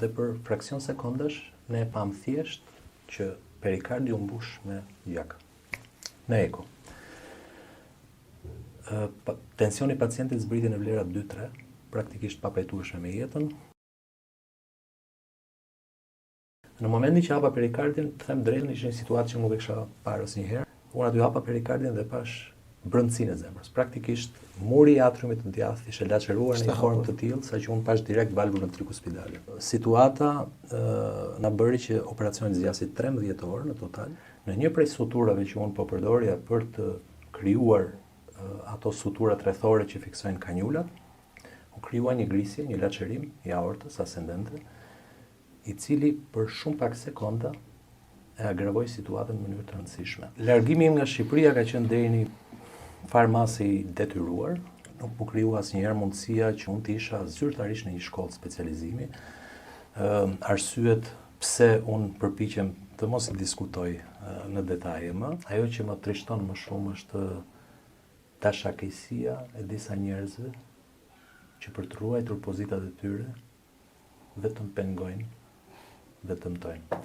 dhe për fraksion sekondash ne e pam thjesht që perikardi u mbush me gjak. Në eko. Tensioni i pacientit zbriti në vlera 2-3, praktikisht papajtueshme me jetën. Në momentin që hapa perikardin, të them drejtën, ishte një situatë që nuk e kisha parë asnjëherë. Unë aty hapa perikardin dhe pash brëndësinë e zemrës. Praktikisht muri i atriumit të djathtë ishte laçeruar në një formë të tillë sa që unë pash direkt valvulën trikuspidale. Situata na bëri që operacioni zgjasit 13 orë në total. Në një prej suturave që unë po përdorja për të krijuar ato suturat rrethore që fiksojnë kanulat, u krijua një grisje, një laçerim i aortës ascendente, i cili për shumë pak sekonda e agravoi situatën në mënyrë të rëndësishme. Largimi im nga Shqipëria ka qenë deri në farmasi i detyruar, nuk u krijua asnjëherë mundësia që unë të isha zyrtarisht në një shkollë specializimi. Arsyet pse unë përpiqem të mos i diskutoj në detaje më, ajo që më trishton më shumë është dashakësia e disa njerëzve që për të ruajtur pozitat e tyre vetëm pengojnë dhe dëmtojnë.